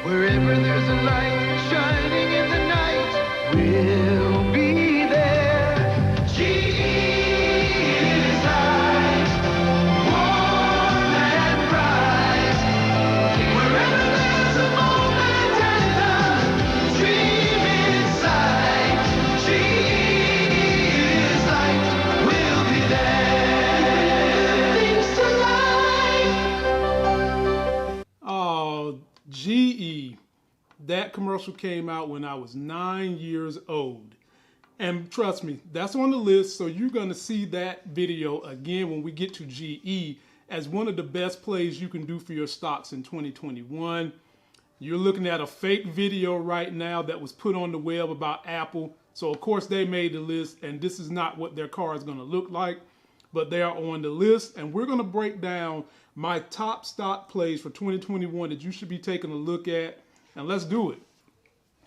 Wherever there's a light shining in the night, we'll be there. GE is light, warm and bright. Wherever there's a moment and a dream inside, GE is light, we'll be there. Things to life. Oh, GE. That commercial came out when I was 9 years old. And trust me, that's on the list, so you're going to see that video again when we get to GE as one of the best plays you can do for your stocks in 2021. You're looking at a fake video right now that was put on the web about Apple. So of course they made the list, and this is not what their car is going to look like, but they are on the list. And we're going to break down my top stock plays for 2021 that you should be taking a look at. And let's do it.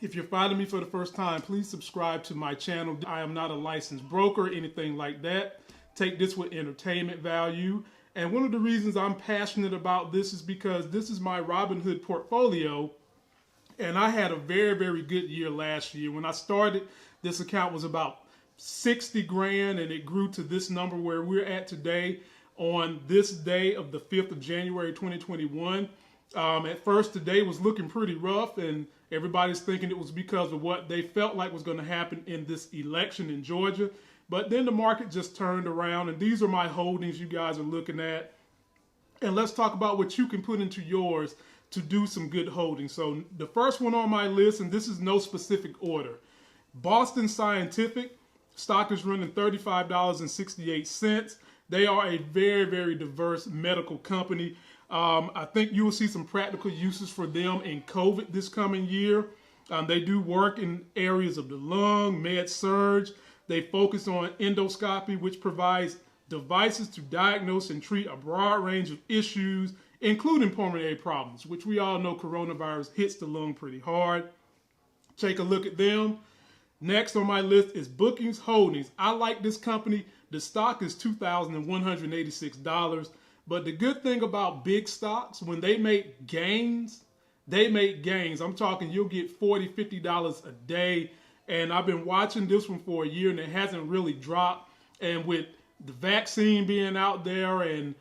If you're finding me for the first time, please subscribe to my channel. I am not a licensed broker or anything like that. Take this with entertainment value. And one of the reasons I'm passionate about this is because this is my Robinhood portfolio. And I had a very, very good year last year. When I started, this account was about 60 grand, and it grew to this number where we're at today on this day of the 5th of January, 2021. At first, today was looking pretty rough, and everybody's thinking it was because of what they felt like was going to happen in this election in Georgia. But then the market just turned around, and these are my holdings you guys are looking at. And let's talk about what you can put into yours to do some good holdings. So the first one on my list, and this is no specific order, Boston Scientific. Stock is running $35.68. They are a very, very diverse medical company. I think you will see some practical uses for them in COVID this coming year. They do work in areas of the lung, med surge. They focus on endoscopy, which provides devices to diagnose and treat a broad range of issues, including pulmonary problems, which we all know coronavirus hits the lung pretty hard. Take a look at them. Next on my list is Bookings Holdings. I like this company. The stock is $2,186. But the good thing about big stocks, when they make gains, they make gains. I'm talking you'll get $40, $50 a day. And I've been watching this one for a year, and it hasn't really dropped. And with the vaccine being out there and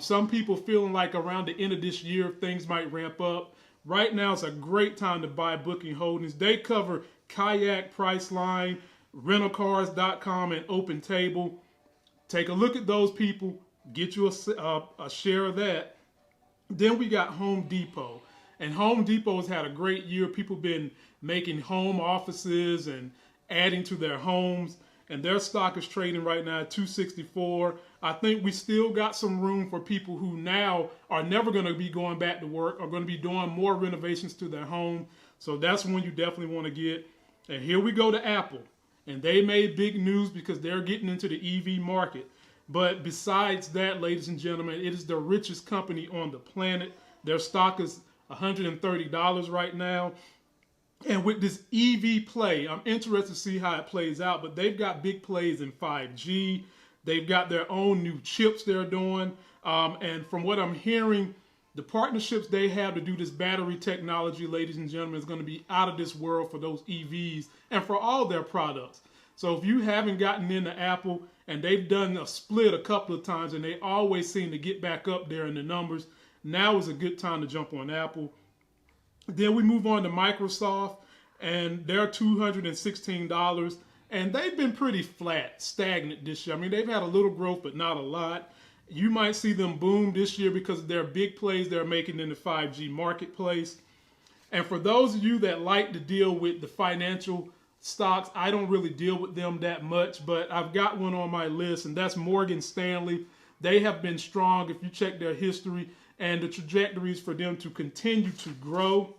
some people feeling like around the end of this year, things might ramp up. Right now, it's a great time to buy Booking Holdings. They cover Kayak, Priceline, rentalcars.com, and OpenTable. Take a look at those people. Get you a share of that. Then we got Home Depot. And Home Depot has had a great year. People have been making home offices and adding to their homes. And their stock is trading right now at $264. I think we still got some room for people who now are never going to be going back to work, are going to be doing more renovations to their home. So that's one you definitely want to get. And here we go to Apple. And they made big news because they're getting into the EV market. But besides that, ladies and gentlemen, it is the richest company on the planet. Their stock is $130 right now. And with this EV play, I'm interested to see how it plays out. But they've got big plays in 5G. They've got their own new chips they're doing. And from what I'm hearing, the partnerships they have to do this battery technology, ladies and gentlemen, is going to be out of this world for those EVs and for all their products. So if you haven't gotten into Apple, and they've done a split a couple of times, and they always seem to get back up there in the numbers, now is a good time to jump on Apple. Then we move on to Microsoft, and they're $216. And they've been pretty flat, stagnant this year. I mean, they've had a little growth, but not a lot. You might see them boom this year because of their big plays they're making in the 5G marketplace. And for those of you that like to deal with the financial stocks, I don't really deal with them that much, but I've got one on my list, and that's Morgan Stanley. They have been strong if you check their history, and the trajectories for them to continue to grow.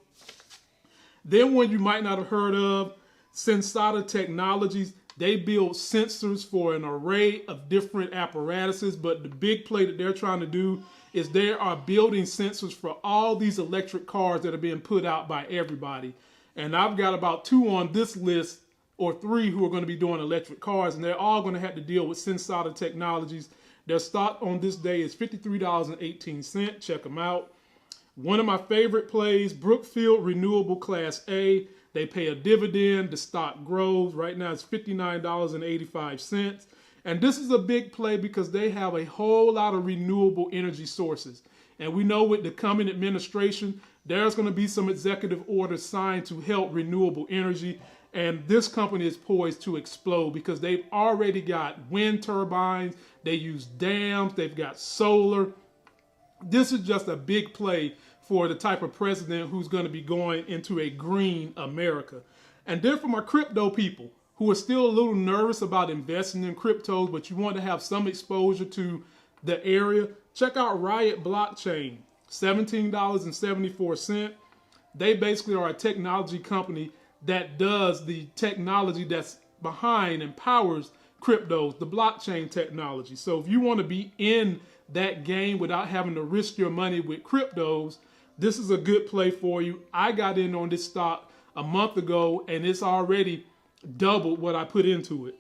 Then one you might not have heard of, Sensata Technologies. They build sensors for an array of different apparatuses, but the big play that they're trying to do is they are building sensors for all these electric cars that are being put out by everybody. And I've got about 2 on this list, or 3, who are going to be doing electric cars, and they're all going to have to deal with Sensata Technologies. Their stock on this day is $53.18. Check them out. One of my favorite plays, Brookfield Renewable Class A. They pay a dividend. The stock grows. Right now it's $59.85. And this is a big play because they have a whole lot of renewable energy sources. And we know with the coming administration, there's going to be some executive orders signed to help renewable energy. And this company is poised to explode because they've already got wind turbines. They use dams. They've got solar. This is just a big play for the type of president who's going to be going into a green America. And then for my crypto people who are still a little nervous about investing in cryptos, but you want to have some exposure to the area, check out Riot Blockchain, $17.74. They basically are a technology company that does the technology that's behind and powers cryptos, the blockchain technology. So if you want to be in that game without having to risk your money with cryptos, this is a good play for you. I got in on this stock a month ago and it's already doubled what I put into it.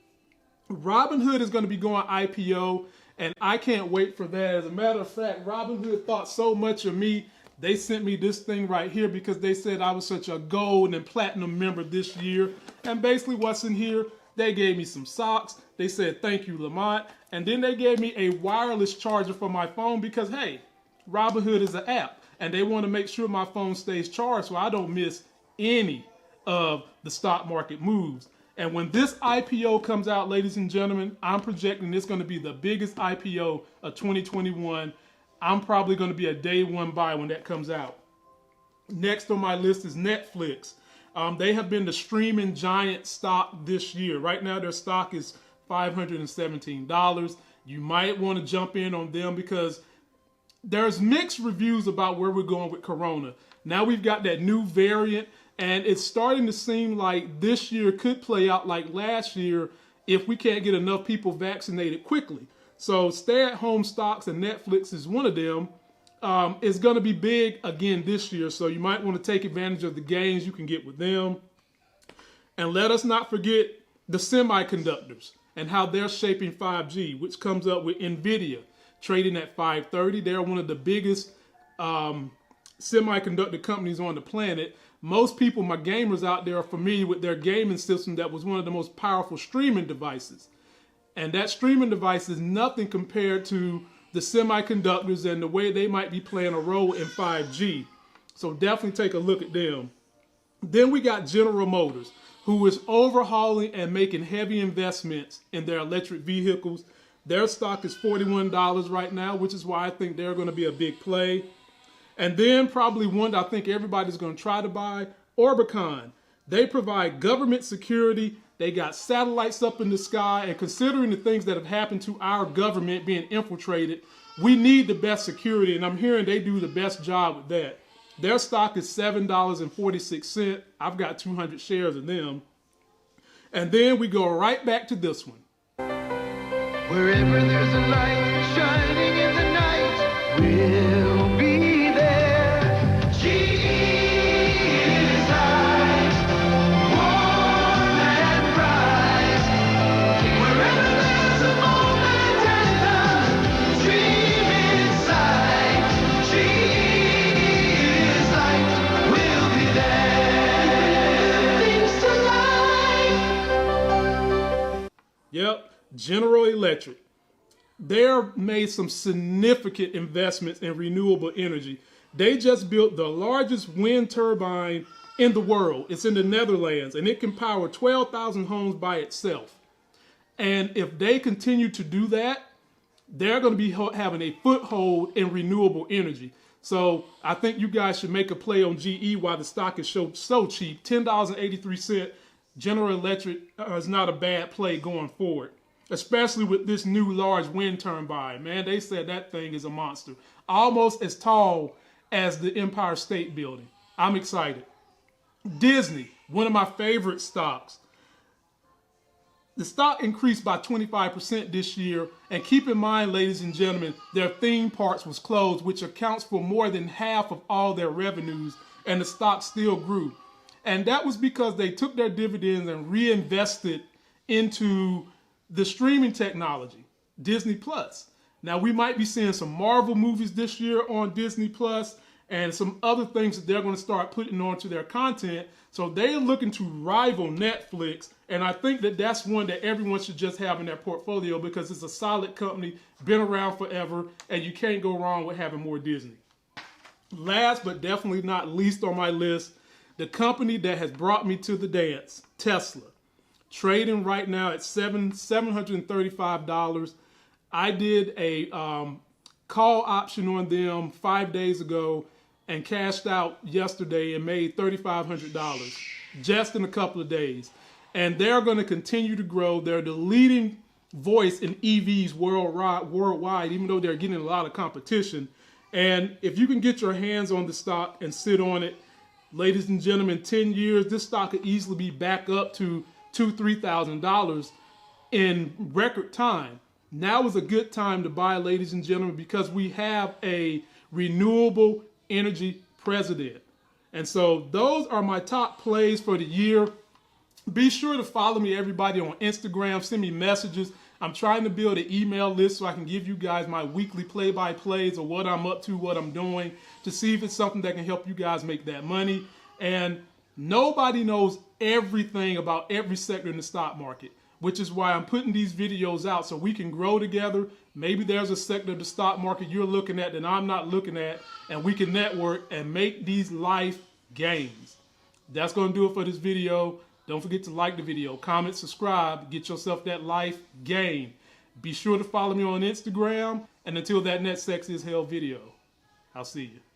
Robinhood is going to be going IPO and I can't wait for that. As a matter of fact, Robinhood thought so much of me, they sent me this thing right here because they said I was such a gold and platinum member this year. And basically what's in here, they gave me some socks. They said, thank you, Lamont. And then they gave me a wireless charger for my phone because, hey, Robinhood is an app. And they want to make sure my phone stays charged so I don't miss any of the stock market moves. And when this IPO comes out, ladies and gentlemen, I'm projecting it's going to be the biggest IPO of 2021. I'm probably going to be a day one buy when that comes out. Next on my list is Netflix. They have been the streaming giant stock this year. Right now, their stock is $517. You might want to jump in on them because there's mixed reviews about where we're going with Corona. Now we've got that new variant, and it's starting to seem like this year could play out like last year if we can't get enough people vaccinated quickly. So stay-at-home stocks, and Netflix is one of them, is going to be big again this year. So you might want to take advantage of the gains you can get with them. And let us not forget the semiconductors and how they're shaping 5G, which comes up with NVIDIA trading at $530. They're one of the biggest semiconductor companies on the planet. Most people, my gamers out there, are familiar with their gaming system that was one of the most powerful streaming devices. And that streaming device is nothing compared to the semiconductors and the way they might be playing a role in 5G. So definitely take a look at them. Then we got General Motors, who is overhauling and making heavy investments in their electric vehicles. Their stock is $41 right now, which is why I think they're going to be a big play. And then probably one that I think everybody's going to try to buy, Orbicon. They provide government security. They got satellites up in the sky. And considering the things that have happened to our government being infiltrated, we need the best security. And I'm hearing they do the best job with that. Their stock is $7.46. I've got 200 shares of them. And then we go right back to this one. Wherever there's a light shining in the night, we'll be there. GE is high, warm and bright. Wherever there's a moment and a dream inside, GE is light, we'll be there. Things to life. Yep. General Electric. They've made some significant investments in renewable energy. They just built the largest wind turbine in the world. It's in the Netherlands, and it can power 12,000 homes by itself. And if they continue to do that, they're going to be having a foothold in renewable energy. So I think you guys should make a play on GE while the stock is so cheap. $10.83. General Electric is not a bad play going forward, especially with this new large wind turbine. Man, they said that thing is a monster. Almost as tall as the Empire State Building. I'm excited. Disney, one of my favorite stocks. The stock increased by 25% this year. And keep in mind, ladies and gentlemen, their theme parks was closed, which accounts for more than half of all their revenues. And the stock still grew. And that was because they took their dividends and reinvested into the streaming technology, Disney Plus. Now we might be seeing some Marvel movies this year on Disney Plus, and some other things that they're going to start putting onto their content. So they're looking to rival Netflix, and I think that that's one that everyone should just have in their portfolio because it's a solid company, been around forever, and you can't go wrong with having more Disney. Last but definitely not least on my list, the company that has brought me to the dance, Tesla. Trading right now at $735. I did a call option on them 5 days ago and cashed out yesterday and made $3,500 just in a couple of days. And they're going to continue to grow. They're the leading voice in EVs worldwide, even though they're getting a lot of competition. And if you can get your hands on the stock and sit on it, ladies and gentlemen, 10 years, this stock could easily be back up to $2,000, $3,000 in record time. Now is a good time to buy, ladies and gentlemen, because we have a renewable energy president. And so those are my top plays for the year. Be sure to follow me, everybody, on Instagram. Send me messages. I'm trying to build an email list so I can give you guys my weekly play-by-plays of what I'm up to, what I'm doing, to see if it's something that can help you guys make that money. And nobody knows everything about every sector in the stock market, which is why I'm putting these videos out so we can grow together. Maybe there's a sector of the stock market you're looking at that I'm not looking at, and we can network and make these life gains. That's going to do it for this video. Don't forget to like the video, comment, subscribe, get yourself that life gain. Be sure to follow me on Instagram, and until that next Sexy as Hell video, I'll see you.